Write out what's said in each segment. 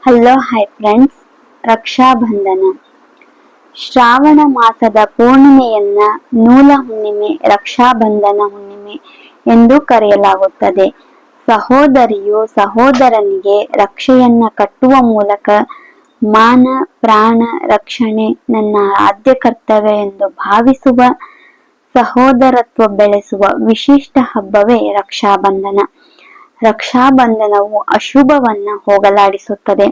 Hello hi friends, Rakshabandhan Shravana ಮಾಸದ ಪೂರ್ಣಿಮೆಯನ್ನ ನೂಲ ಹುಣ್ಣಿಮೆ, ರಕ್ಷಾಬಂಧನ ಹುಣ್ಣಿಮೆ ಎಂದು ಕರೆಯಲಾಗುತ್ತದೆ. ಸಹೋದರಿಯು ಸಹೋದರನಿಗೆ ರಕ್ಷೆಯನ್ನ ಕಟ್ಟುವ ಮೂಲಕ ಮಾನ ಪ್ರಾಣ ರಕ್ಷಣೆ ನನ್ನ ಆದ್ಯ ಕರ್ತವ್ಯ ಎಂದು ಭಾವಿಸುವ, ಸಹೋದರತ್ವ ಬೆಳೆಸುವ ವಿಶಿಷ್ಟ ಹಬ್ಬವೇ ರಕ್ಷಾಬಂಧನ. ರಕ್ಷಾಬಂಧನವು ಅಶುಭವನ್ನ ಹೋಗಲಾಡಿಸುತ್ತದೆ.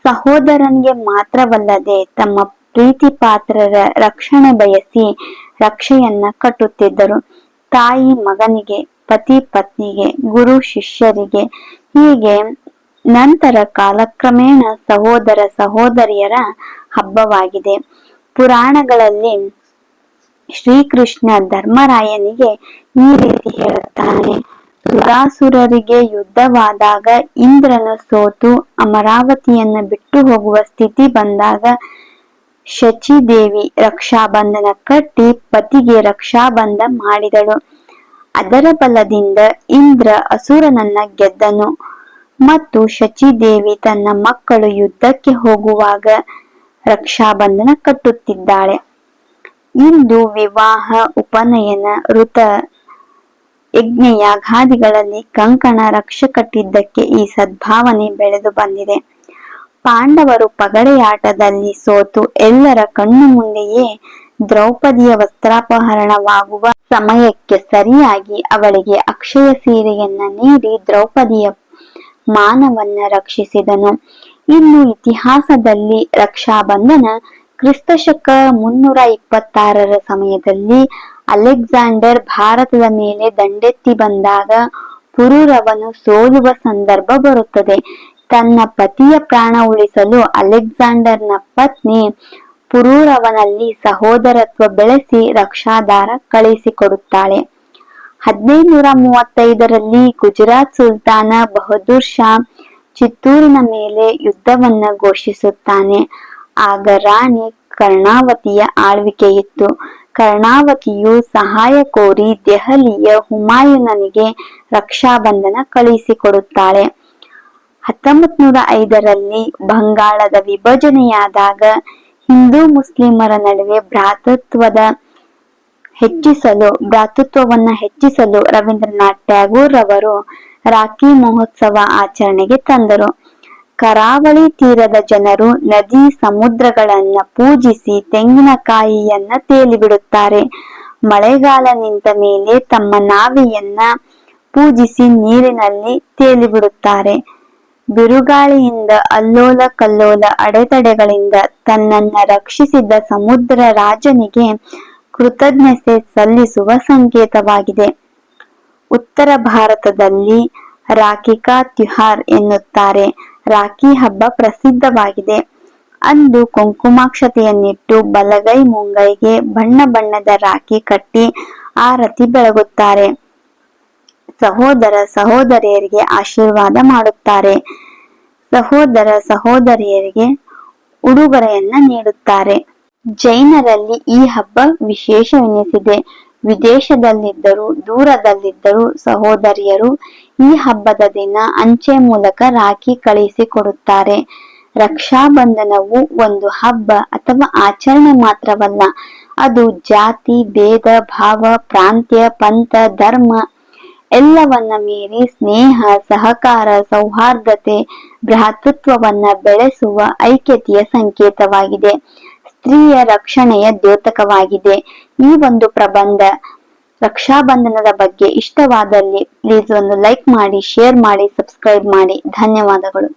ಸಹೋದರನಿಗೆ ಮಾತ್ರವಲ್ಲದೆ ತಮ್ಮ ಪ್ರೀತಿ ಪಾತ್ರರ ರಕ್ಷಣೆ ಬಯಸಿ ರಕ್ಷೆಯನ್ನ ಕಟ್ಟುತ್ತಿದ್ದರು. ತಾಯಿ ಮಗನಿಗೆ, ಪತಿ ಪತ್ನಿಗೆ, ಗುರು ಶಿಷ್ಯರಿಗೆ, ಹೀಗೆ ನಂತರ ಕಾಲಕ್ರಮೇಣ ಸಹೋದರ ಸಹೋದರಿಯರ ಹಬ್ಬವಾಗಿದೆ. ಪುರಾಣಗಳಲ್ಲಿ ಶ್ರೀಕೃಷ್ಣ ಧರ್ಮರಾಯನಿಗೆ ಈ ರೀತಿ ಹೇಳುತ್ತಾನೆ: ಸುರಾಸುರರಿಗೆ ಯುದ್ಧವಾದಾಗ ಇಂದ್ರನು ಸೋತು ಅಮರಾವತಿಯನ್ನ ಬಿಟ್ಟು ಹೋಗುವ ಸ್ಥಿತಿ ಬಂದಾಗ ಶಚೀದೇವಿ ರಕ್ಷಾಬಂಧನ ಕಟ್ಟಿ ಪತಿಗೆ ರಕ್ಷಾಬಂಧ ಮಾಡಿದಳು. ಅದರ ಬಲದಿಂದ ಇಂದ್ರ ಅಸುರನನ್ನ ಗೆದ್ದನು ಮತ್ತು ಶಚೀದೇವಿ ತನ್ನ ಮಕ್ಕಳು ಯುದ್ಧಕ್ಕೆ ಹೋಗುವಾಗ ರಕ್ಷಾಬಂಧನ ಕಟ್ಟುತ್ತಿದ್ದಾಳೆ. ಇಂದು ವಿವಾಹ, ಉಪನಯನ, ಋತ, ಯಜ್ಞ ಯಾಗಾದಿಗಳಲ್ಲಿ ಕಂಕಣ ರಕ್ಷೆ ಕಟ್ಟಿದ್ದಕ್ಕೆ ಈ ಸದ್ಭಾವನೆ ಬೆಳೆದು ಬಂದಿದೆ. ಪಾಂಡವರು ಪಗಡೆಯಾಟದಲ್ಲಿ ಸೋತು ಎಲ್ಲರ ಕಣ್ಣು ಮುಂದೆಯೇ ದ್ರೌಪದಿಯ ವಸ್ತ್ರಾಪಹರಣವಾಗುವ ಸಮಯಕ್ಕೆ ಸರಿಯಾಗಿ ಅವಳಿಗೆ ಅಕ್ಷಯ ಸೀರೆಯನ್ನ ನೀಡಿ ದ್ರೌಪದಿಯ ಮಾನವನ್ನ ರಕ್ಷಿಸಿದನು. ಇನ್ನು ಇತಿಹಾಸದಲ್ಲಿ ರಕ್ಷಾಬಂಧನ ಕ್ರಿಸ್ತಶಕ 326 ಸಮಯದಲ್ಲಿ ಅಲೆಕ್ಸಾಂಡರ್ ಭಾರತದ ಮೇಲೆ ದಂಡೆತ್ತಿ ಬಂದಾಗ ಪುರೂರವನು ಸೋಲುವ ಸಂದರ್ಭ ಬರುತ್ತದೆ. ತನ್ನ ಪತಿಯ ಪ್ರಾಣ ಉಳಿಸಲು ಅಲೆಕ್ಸಾಂಡರ್ನ ಪತ್ನಿ ಪುರೂರವನಲ್ಲಿ ಸಹೋದರತ್ವ ಬೆಳೆಸಿ ರಕ್ಷಾದಾರ ಕಳಿಸಿಕೊಡುತ್ತಾಳೆ. 1535ರಲ್ಲಿ ಗುಜರಾತ್ ಸುಲ್ತಾನ ಬಹದ್ದೂರ್ ಶಾ ಚಿತ್ತೂರಿನ ಮೇಲೆ ಯುದ್ಧವನ್ನ ಘೋಷಿಸುತ್ತಾನೆ. ಆಗ ರಾಣಿ ಕರ್ಣಾವತಿಯ ಆಳ್ವಿಕೆಯಿತ್ತು. ಕರ್ಣಾವತಿಯು ಸಹಾಯ ಕೋರಿ ದೆಹಲಿಯ ಹುಮಾಯೂನನಿಗೆ ರಕ್ಷಾಬಂಧನ ಕಳಿಸಿಕೊಡುತ್ತಾಳೆ. 1905ರಲ್ಲಿ ಬಂಗಾಳದ ವಿಭಜನೆಯಾದಾಗ ಹಿಂದೂ ಮುಸ್ಲಿಮರ ನಡುವೆ ಭ್ರಾತೃತ್ವವನ್ನ ಹೆಚ್ಚಿಸಲು ರವೀಂದ್ರನಾಥ್ ಟ್ಯಾಗೋರ್ ರವರು ರಾಖಿ ಮಹೋತ್ಸವ ಆಚರಣೆಗೆ ತಂದರು. ಕರಾವಳಿ ತೀರದ ಜನರು ನದಿ ಸಮುದ್ರಗಳನ್ನ ಪೂಜಿಸಿ ತೆಂಗಿನಕಾಯಿಯನ್ನ ತೇಲಿಬಿಡುತ್ತಾರೆ. ಮಳೆಗಾಲ ನಿಂತ ಮೇಲೆ ತಮ್ಮ ನಾವೆಯನ್ನ ಪೂಜಿಸಿ ನೀರಿನಲ್ಲಿ ತೇಲಿಬಿಡುತ್ತಾರೆ. ಬಿರುಗಾಳಿಯಿಂದ ಅಲ್ಲೋಲ ಕಲ್ಲೋಲ ಅಡೆತಡೆಗಳಿಂದ ತನ್ನನ್ನ ರಕ್ಷಿಸಿದ ಸಮುದ್ರ ರಾಜನಿಗೆ ಕೃತಜ್ಞತೆ ಸಲ್ಲಿಸುವ ಸಂಕೇತವಾಗಿದೆ. ಉತ್ತರ ಭಾರತದಲ್ಲಿ ರಾಖಿ ಕಾ ತ್ಯೋಹಾರ್ ಎನ್ನುತ್ತಾರೆ. ರಾಖಿ ಹಬ್ಬ ಪ್ರಸಿದ್ಧವಾಗಿದೆ. ಅಂದು ಕುಂಕುಮಾಕ್ಷತೆಯನ್ನಿಟ್ಟು ಬಲಗೈ ಮುಂಗೈಗೆ ಬಣ್ಣ ಬಣ್ಣದ ರಾಖಿ ಕಟ್ಟಿ ಆರತಿ ಬೆಳಗುತ್ತಾರೆ. ಸಹೋದರ ಸಹೋದರಿಯರಿಗೆ ಆಶೀರ್ವಾದ ಮಾಡುತ್ತಾರೆ. ಸಹೋದರ ಸಹೋದರಿಯರಿಗೆ ಉಡುಗೊರೆಯನ್ನ ನೀಡುತ್ತಾರೆ. ಜೈನರಲ್ಲಿ ಈ ಹಬ್ಬ ವಿಶೇಷವೆನಿಸಿದೆ. ವಿದೇಶದಲ್ಲಿದ್ದರೂ ದೂರದಲ್ಲಿದ್ದರೂ ಸಹೋದರಿಯರು ಈ ಹಬ್ಬದ ದಿನ ಅಂಚೆ ಮೂಲಕ ರಾಖಿ ಕಳಿಸಿಕೊಡುತ್ತಾರೆ. ರಕ್ಷಾಬಂಧನವು ಒಂದು ಹಬ್ಬ ಅಥವಾ ಆಚರಣೆ ಮಾತ್ರವಲ್ಲ, ಅದು ಜಾತಿ ಭೇದ ಭಾವ, ಪ್ರಾಂತ್ಯ, ಪಂಥ, ಧರ್ಮ ಎಲ್ಲವನ್ನ ಮೀರಿ ಸ್ನೇಹ, ಸಹಕಾರ, ಸೌಹಾರ್ದತೆ, ಭ್ರಾತೃತ್ವವನ್ನ ಬೆಳೆಸುವ ಐಕ್ಯತೆಯ ಸಂಕೇತವಾಗಿದೆ. ಸ್ತ್ರೀಯ ರಕ್ಷಣೆಯ ದ್ಯೋತಕವಾಗಿದೆ. ಈ ಒಂದು ಪ್ರಬಂಧ ರಕ್ಷಾಬಂಧನದ ಬಗ್ಗೆ ಇಷ್ಟವಾದಲ್ಲಿ ಪ್ಲೀಸ್ ಒಂದು ಲೈಕ್ ಮಾಡಿ, ಶೇರ್ ಮಾಡಿ, ಸಬ್ಸ್ಕ್ರೈಬ್ ಮಾಡಿ. ಧನ್ಯವಾದಗಳು.